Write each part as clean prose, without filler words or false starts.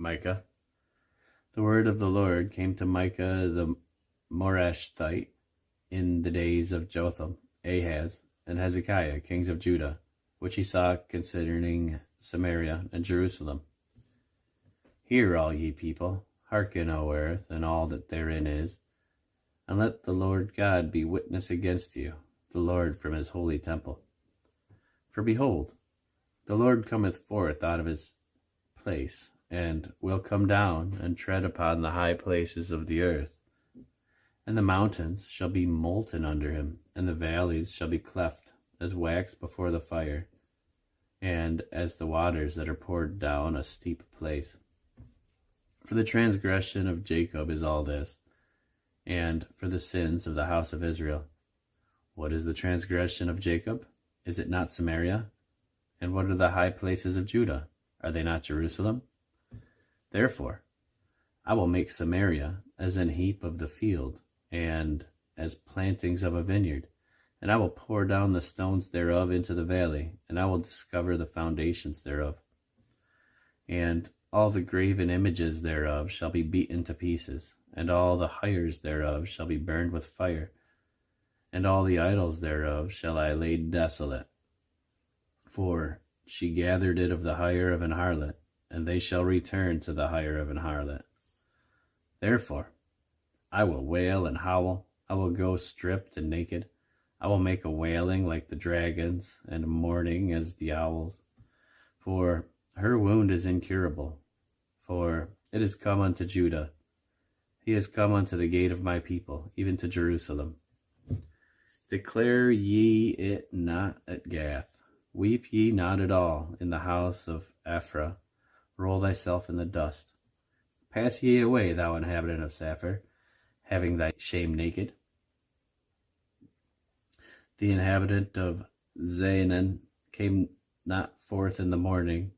Micah. The word of the Lord came to Micah the Morashthite in the days of Jotham, Ahaz, and Hezekiah, kings of Judah, which he saw concerning Samaria and Jerusalem. Hear, all ye people, hearken, O earth, and all that therein is, and let the Lord God be witness against you, the Lord from his holy temple. For behold, the Lord cometh forth out of his place, and will come down and tread upon the high places of the earth. And the mountains shall be molten under him, and the valleys shall be cleft as wax before the fire, and as the waters that are poured down a steep place. For the transgression of Jacob is all this, and for the sins of the house of Israel. What is the transgression of Jacob? Is it not Samaria? And what are the high places of Judah? Are they not Jerusalem? Therefore, I will make Samaria as an heap of the field, and as plantings of a vineyard, and I will pour down the stones thereof into the valley, and I will discover the foundations thereof. And all the graven images thereof shall be beaten to pieces, and all the hires thereof shall be burned with fire, and all the idols thereof shall I lay desolate. For she gathered it of the hire of an harlot, and they shall return to the hire of an harlot. Therefore, I will wail and howl, I will go stripped and naked, I will make a wailing like the dragons, and a mourning as the owls. For her wound is incurable, for it is come unto Judah. He is come unto the gate of my people, even to Jerusalem. Declare ye it not at Gath, weep ye not at all in the house of Ephraim. Roll thyself in the dust. Pass ye away, thou inhabitant of Saphir, having thy shame naked. The inhabitant of Zaanan came not forth in the morning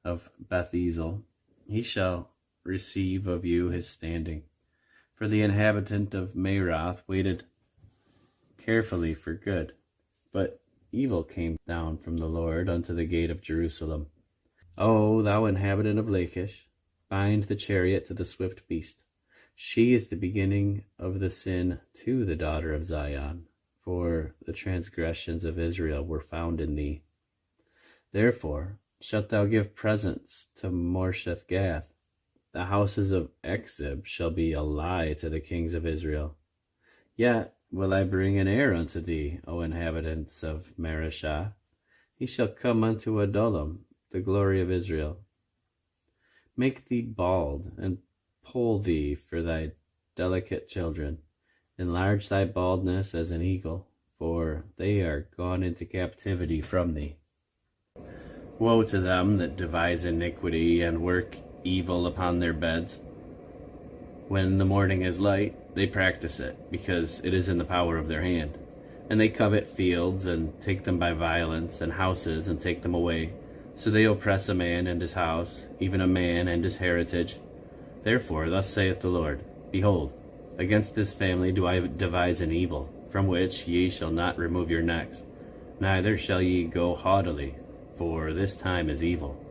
of Beth-ezel. He shall receive of you his standing. For the inhabitant of Maroth waited carefully for good, but evil came down from the Lord unto the gate of Jerusalem. O thou inhabitant of Lachish, bind the chariot to the swift beast. She is the beginning of the sin to the daughter of Zion, for the transgressions of Israel were found in thee. Therefore shalt thou give presents to Moresheth-Gath. The houses of Echzib shall be a lie to the kings of Israel. Yet will I bring an heir unto thee, O inhabitants of Mareshah. He shall come unto Adullam, the glory of Israel. Make thee bald, and poll thee for thy delicate children. Enlarge thy baldness as an eagle, for they are gone into captivity from thee. Woe to them that devise iniquity and work evil upon their beds. When the morning is light, they practice it, because it is in the power of their hand. And they covet fields, and take them by violence, and houses, and take them away. So they oppress a man and his house, even a man and his heritage. Therefore, thus saith the Lord, Behold, against this family do I devise an evil, from which ye shall not remove your necks, neither shall ye go haughtily, for this time is evil.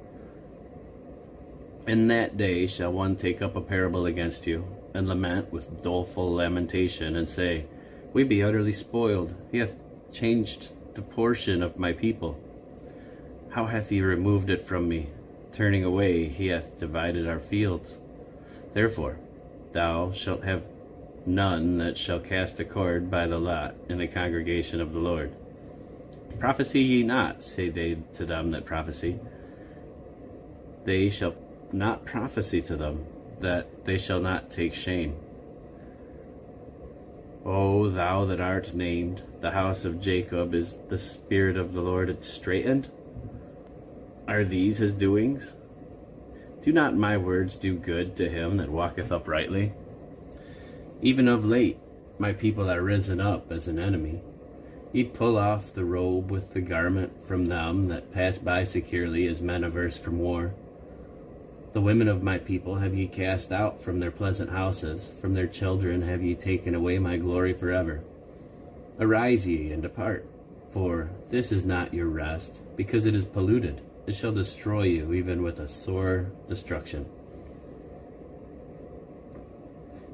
In that day shall one take up a parable against you, and lament with doleful lamentation, and say, We be utterly spoiled, he hath changed the portion of my people. How hath he removed it from me? Turning away, he hath divided our fields. Therefore, thou shalt have none that shall cast a cord by the lot in the congregation of the Lord. Prophesy ye not, say they to them that prophesy. They shall not prophesy to them, that they shall not take shame. O thou that art named, the house of Jacob, is the Spirit of the Lord straitened? Are these his doings? Do not my words do good to him that walketh uprightly? Even of late my people are risen up as an enemy. Ye pull off the robe with the garment from them that pass by securely as men averse from war. The women of my people have ye cast out from their pleasant houses, from their children have ye taken away my glory forever. Arise ye and depart, for this is not your rest, because it is polluted. It shall destroy you even with a sore destruction.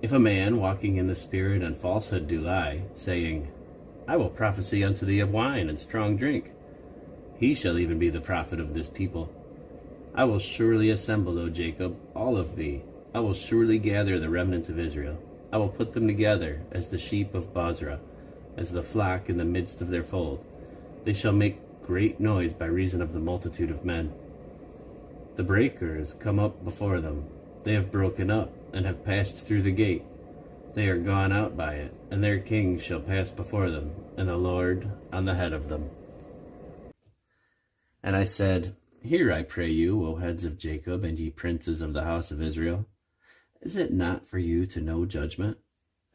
If a man walking in the Spirit and falsehood do lie, saying, I will prophesy unto thee of wine and strong drink, he shall even be the prophet of this people. I will surely assemble, O Jacob, all of thee. I will surely gather the remnant of Israel. I will put them together as the sheep of Bozrah, as the flock in the midst of their fold. They shall make great noise by reason of the multitude of men. The breakers come up before them. They have broken up and have passed through the gate. They are gone out by it, and their king shall pass before them, and the Lord on the head of them. And I said, Hear, I pray you, O heads of Jacob, and ye princes of the house of Israel. Is it not for you to know judgment,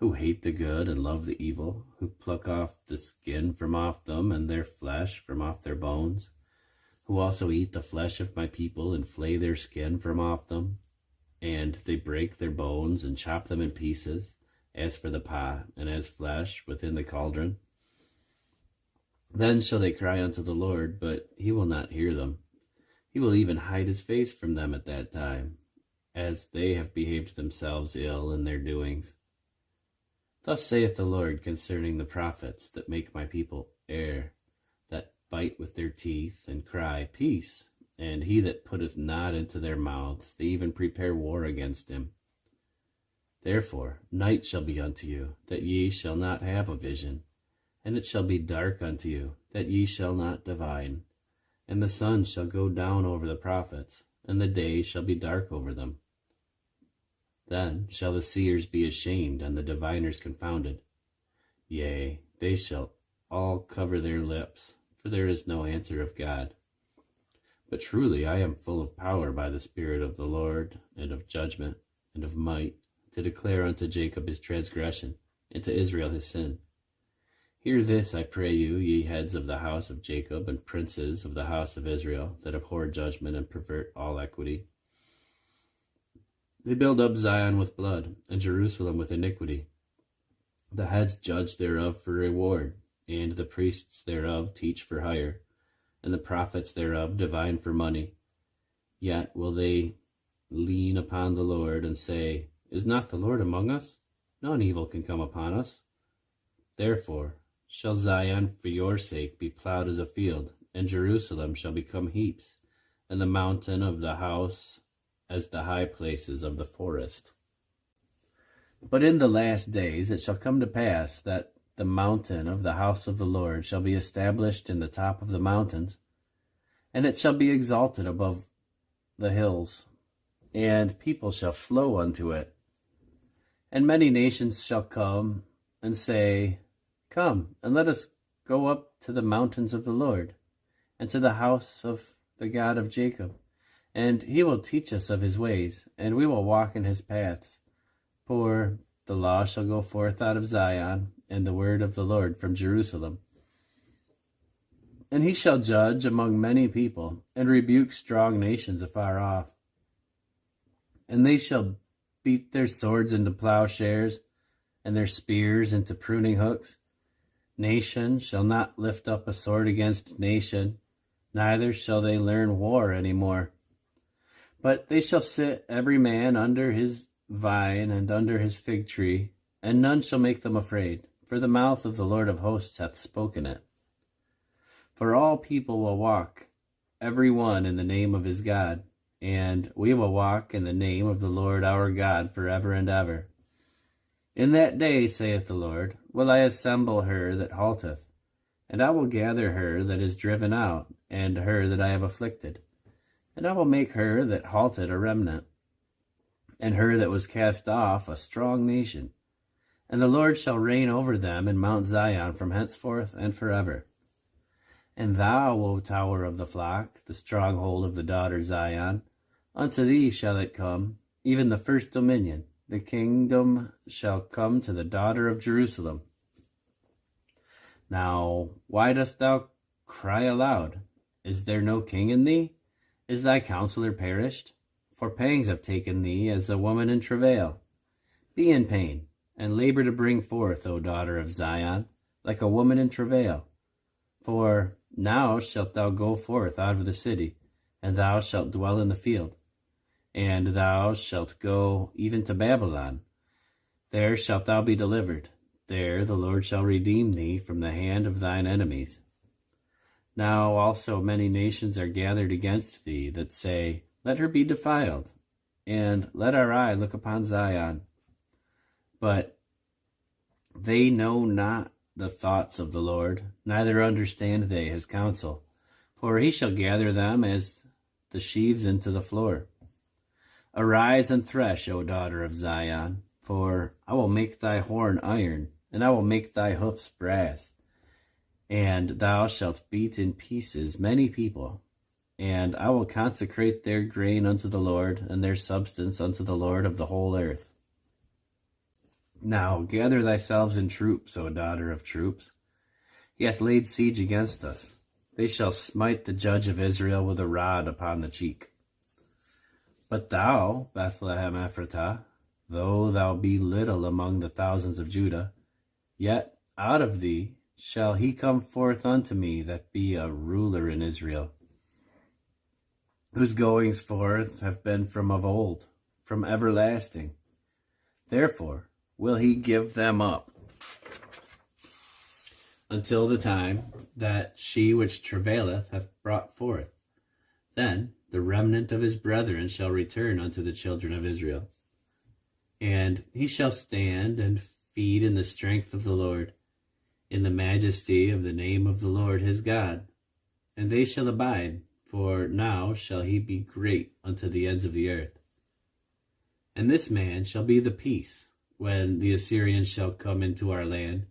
who hate the good and love the evil, who pluck off the skin from off them, and their flesh from off their bones, who also eat the flesh of my people, and flay their skin from off them, and they break their bones, and chop them in pieces, as for the pot, and as flesh within the cauldron? Then shall they cry unto the Lord, but he will not hear them. He will even hide his face from them at that time, as they have behaved themselves ill in their doings. Thus saith the Lord concerning the prophets that make my people err, that bite with their teeth, and cry, Peace, and he that putteth not into their mouths, they even prepare war against him. Therefore night shall be unto you, that ye shall not have a vision, and it shall be dark unto you, that ye shall not divine. And the sun shall go down over the prophets, and the day shall be dark over them. Then shall the seers be ashamed, and the diviners confounded. Yea, they shall all cover their lips, for there is no answer of God. But truly I am full of power by the Spirit of the Lord, and of judgment, and of might, to declare unto Jacob his transgression, and to Israel his sin. Hear this, I pray you, ye heads of the house of Jacob, and princes of the house of Israel, that abhor judgment and pervert all equity. They build up Zion with blood, and Jerusalem with iniquity. The heads judge thereof for reward, and the priests thereof teach for hire, and the prophets thereof divine for money. Yet will they lean upon the Lord, and say, Is not the Lord among us? None evil can come upon us. Therefore shall Zion for your sake be plowed as a field, and Jerusalem shall become heaps, and the mountain of the house as the high places of the forest. But in the last days it shall come to pass that the mountain of the house of the Lord shall be established in the top of the mountains, and it shall be exalted above the hills, and people shall flow unto it. And many nations shall come and say, Come, and let us go up to the mountains of the Lord, and to the house of the God of Jacob, and he will teach us of his ways, and we will walk in his paths. For the law shall go forth out of Zion, and the word of the Lord from Jerusalem. And he shall judge among many people, and rebuke strong nations afar off. And they shall beat their swords into plowshares, and their spears into pruning hooks. Nation shall not lift up a sword against nation, neither shall they learn war any more. But they shall sit every man under his vine and under his fig tree, and none shall make them afraid, for the mouth of the Lord of hosts hath spoken it. For all people will walk, every one in the name of his God, and we will walk in the name of the Lord our God forever and ever. In that day, saith the Lord, will I assemble her that halteth, and I will gather her that is driven out, and her that I have afflicted. And I will make her that halted a remnant, and her that was cast off a strong nation. And the Lord shall reign over them in Mount Zion from henceforth and forever. And thou, O tower of the flock, the stronghold of the daughter Zion, unto thee shall it come, even the first dominion. The kingdom shall come to the daughter of Jerusalem. Now, why dost thou cry aloud? Is there no king in thee? Is thy counselor perished? For pangs have taken thee as a woman in travail. Be in pain, and labor to bring forth, O daughter of Zion, like a woman in travail. For now shalt thou go forth out of the city, and thou shalt dwell in the field. And thou shalt go even to Babylon, There shalt thou be delivered. There the Lord shall redeem thee from the hand of thine enemies. Now also many nations are gathered against thee, that say, Let her be defiled, and let our eye look upon Zion. But they know not the thoughts of the Lord, neither understand they his counsel. For he shall gather them as the sheaves into the floor. Arise and thresh, O daughter of Zion, for I will make thy horn iron, and I will make thy hoofs brass. And thou shalt beat in pieces many people, and I will consecrate their grain unto the Lord, and their substance unto the Lord of the whole earth. Now gather thyself in troops, O daughter of troops. He hath laid siege against us. They shall smite the judge of Israel with a rod upon the cheek. But thou, Bethlehem Ephratah, though thou be little among the thousands of Judah, yet out of thee shall he come forth unto me that be a ruler in Israel, whose goings forth have been from of old, from everlasting. Therefore will he give them up until the time that she which travaileth hath brought forth. Then the remnant of his brethren shall return unto the children of Israel. And he shall stand and feed in the strength of the Lord, in the majesty of the name of the Lord his God. And they shall abide, for now shall he be great unto the ends of the earth. And this man shall be the peace, when the Assyrians shall come into our land,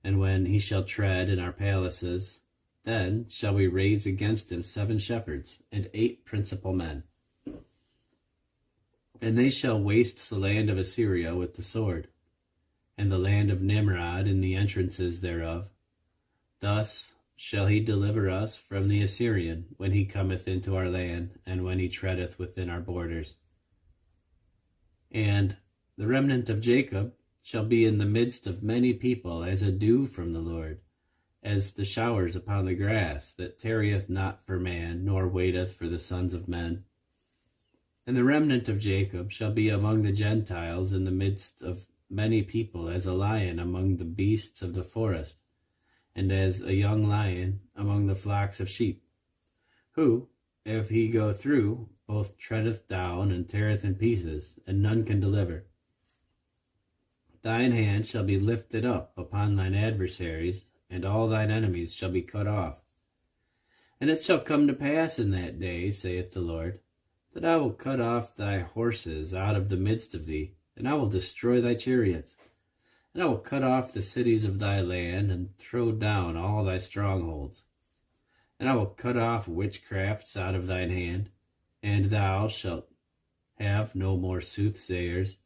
and when he shall tread in our palaces. Then shall we raise against him 7 shepherds, and 8 principal men. And they shall waste the land of Assyria with the sword, and the land of Nimrod in the entrances thereof. Thus shall he deliver us from the Assyrian, when he cometh into our land, and when he treadeth within our borders. And the remnant of Jacob shall be in the midst of many people, as a dew from the Lord, as the showers upon the grass, that tarrieth not for man, nor waiteth for the sons of men. And the remnant of Jacob shall be among the Gentiles in the midst of many people, as a lion among the beasts of the forest, and as a young lion among the flocks of sheep, who, if he go through, both treadeth down and teareth in pieces, and none can deliver. Thine hand shall be lifted up upon thine adversaries, and all thine enemies shall be cut off. And it shall come to pass in that day, saith the Lord, that I will cut off thy horses out of the midst of thee, and I will destroy thy chariots. And I will cut off the cities of thy land, and throw down all thy strongholds. And I will cut off witchcrafts out of thine hand, and thou shalt have no more soothsayers.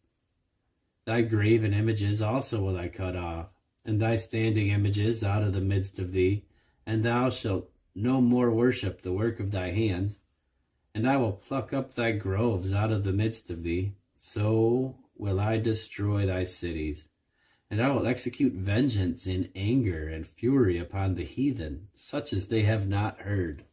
Thy graven images also will I cut off, and thy standing images out of the midst of thee, and thou shalt no more worship the work of thy hands. And I will pluck up thy groves out of the midst of thee, so will I destroy thy cities. And I will execute vengeance in anger and fury upon the heathen, such as they have not heard.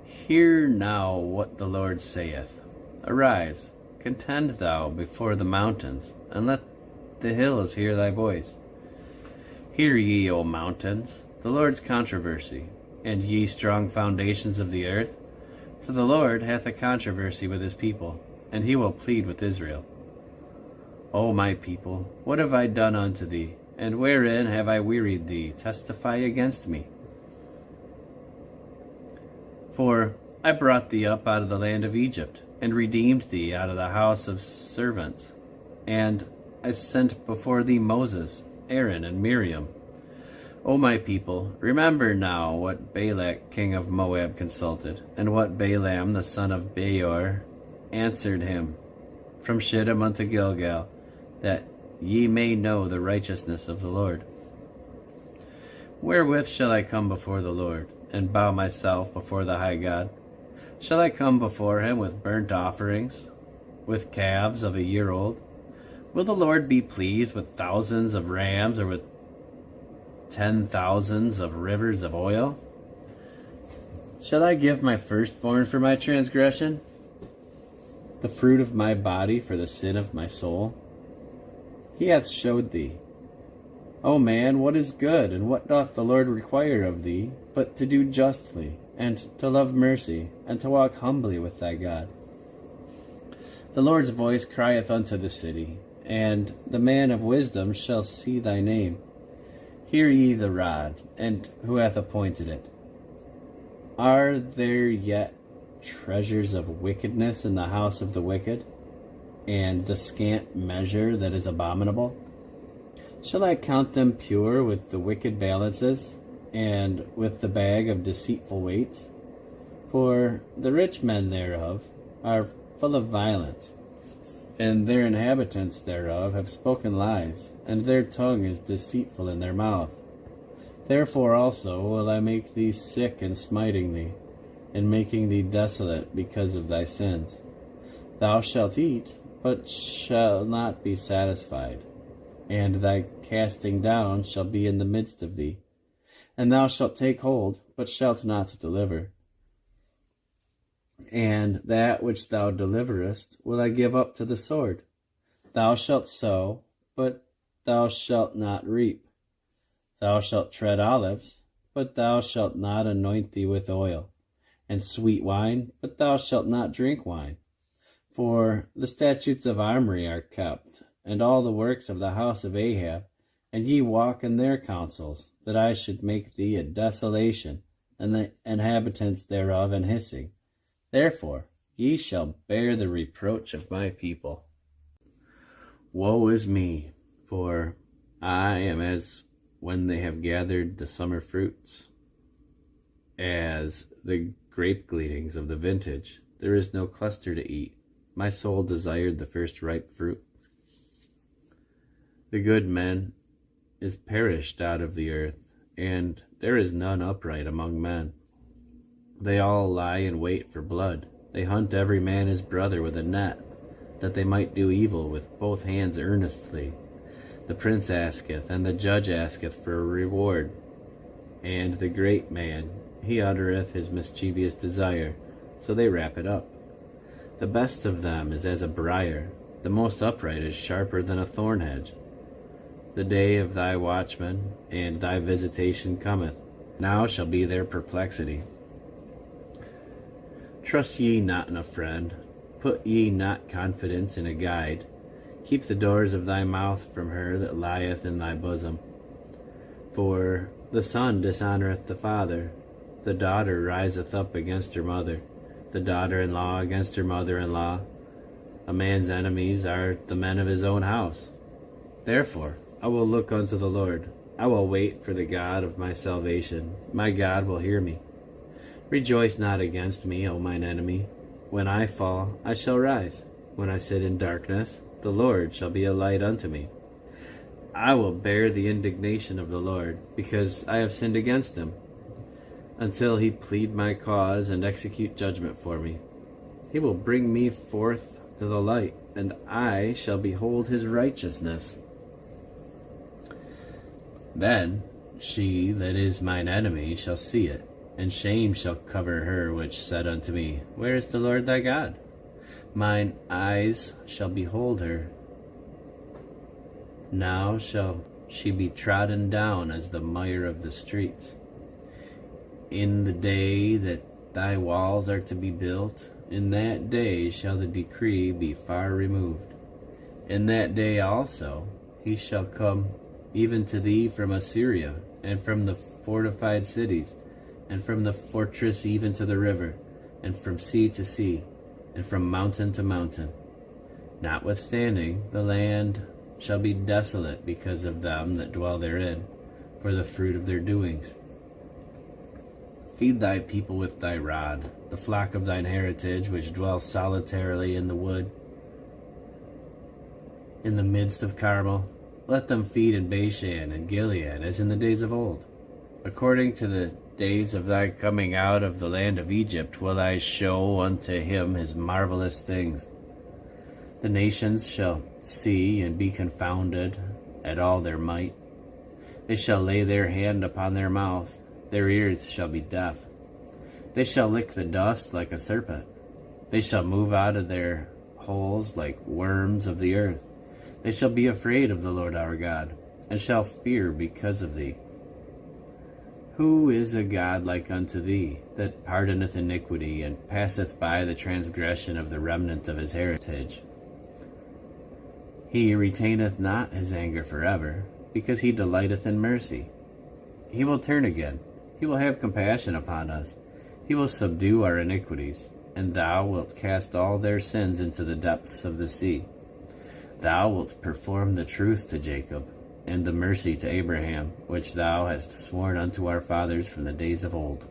Hear now what the Lord saith. Arise, contend thou before the mountains, and let the hills hear thy voice. Hear ye, O mountains, the Lord's controversy, and ye strong foundations of the earth. For the Lord hath a controversy with his people, and he will plead with Israel. O my people, what have I done unto thee, and wherein have I wearied thee? Testify against me. For I brought thee up out of the land of Egypt, and redeemed thee out of the house of servants. And I sent before thee Moses, Aaron, and Miriam. O my people, remember now what Balak king of Moab consulted, and what Balaam the son of Beor answered him from Shittim unto Gilgal, that ye may know the righteousness of the Lord. Wherewith shall I come before the Lord, and bow myself before the high God? Shall I come before him with burnt offerings, with calves of a year old? Will the Lord be pleased with thousands of rams, or with 10,000s of rivers of oil? Shall I give my firstborn for my transgression, the fruit of my body for the sin of my soul? he hath showed thee. O man, what is good, and what doth the Lord require of thee, but to do justly, and to love mercy, and to walk humbly with thy God? The Lord's voice crieth unto the city, and the man of wisdom shall see thy name. Hear ye the rod, and who hath appointed it? Are there yet treasures of wickedness in the house of the wicked, and the scant measure that is abominable? Shall I count them pure with the wicked balances, and with the bag of deceitful weights? For the rich men thereof are full of violence, and their inhabitants thereof have spoken lies, and their tongue is deceitful in their mouth. Therefore also will I make thee sick in smiting thee, and making thee desolate because of thy sins. Thou shalt eat, but shalt not be satisfied, and thy casting down shall be in the midst of thee. And thou shalt take hold, but shalt not deliver. And that which thou deliverest will I give up to the sword. Thou shalt sow, but thou shalt not reap. Thou shalt tread olives, but thou shalt not anoint thee with oil, and sweet wine, but thou shalt not drink wine. For the statutes of Omri are kept, and all the works of the house of Ahab, and ye walk in their counsels, that I should make thee a desolation, and the inhabitants thereof an hissing. Therefore ye shall bear the reproach of my people. Woe is me, for I am as when they have gathered the summer fruits, as the grape gleanings of the vintage. There is no cluster to eat. My soul desired the first ripe fruit. The good man is perished out of the earth, and there is none upright among men. They all lie in wait for blood. They hunt every man his brother with a net, that they might do evil with both hands earnestly. The prince asketh, and the judge asketh for a reward. And the great man, he uttereth his mischievous desire, so they wrap it up. The best of them is as a briar, the most upright is sharper than a thorn hedge. The day of thy watchman and thy visitation cometh. Now shall be their perplexity. Trust ye not in a friend, put ye not confidence in a guide. Keep the doors of thy mouth from her that lieth in thy bosom. For the son dishonoureth the father, the daughter riseth up against her mother, the daughter-in-law against her mother-in-law. A man's enemies are the men of his own house. Therefore I will look unto the Lord. I will wait for the God of my salvation. My God will hear me. Rejoice not against me, O mine enemy. When I fall, I shall rise. When I sit in darkness, the Lord shall be a light unto me. I will bear the indignation of the Lord, because I have sinned against him, until he plead my cause and execute judgment for me. He will bring me forth to the light, and I shall behold his righteousness. Then she that is mine enemy shall see it, and shame shall cover her which said unto me, Where is the Lord thy God? Mine eyes shall behold her. Now shall she be trodden down as the mire of the streets. In the day that thy walls are to be built, in that day shall the decree be far removed. In that day also he shall come even to thee from Assyria, and from the fortified cities, and from the fortress even to the river, and from sea to sea, and from mountain to mountain. Notwithstanding, the land shall be desolate because of them that dwell therein, for the fruit of their doings. Feed thy people with thy rod, the flock of thine heritage, which dwell solitarily in the wood, in the midst of Carmel. Let them feed in Bashan and Gilead, as in the days of old. According to the days of thy coming out of the land of Egypt will I show unto him his marvelous things. The nations shall see and be confounded at all their might. They shall lay their hand upon their mouth, their ears shall be deaf. They shall lick the dust like a serpent. They shall move out of their holes like worms of the earth. They shall be afraid of the Lord our God, and shall fear because of thee. Who is a God like unto thee, that pardoneth iniquity, and passeth by the transgression of the remnant of his heritage? He retaineth not his anger forever, because he delighteth in mercy. He will turn again, he will have compassion upon us, he will subdue our iniquities, and thou wilt cast all their sins into the depths of the sea. Thou wilt perform the truth to Jacob, and the mercy to Abraham, which thou hast sworn unto our fathers from the days of old.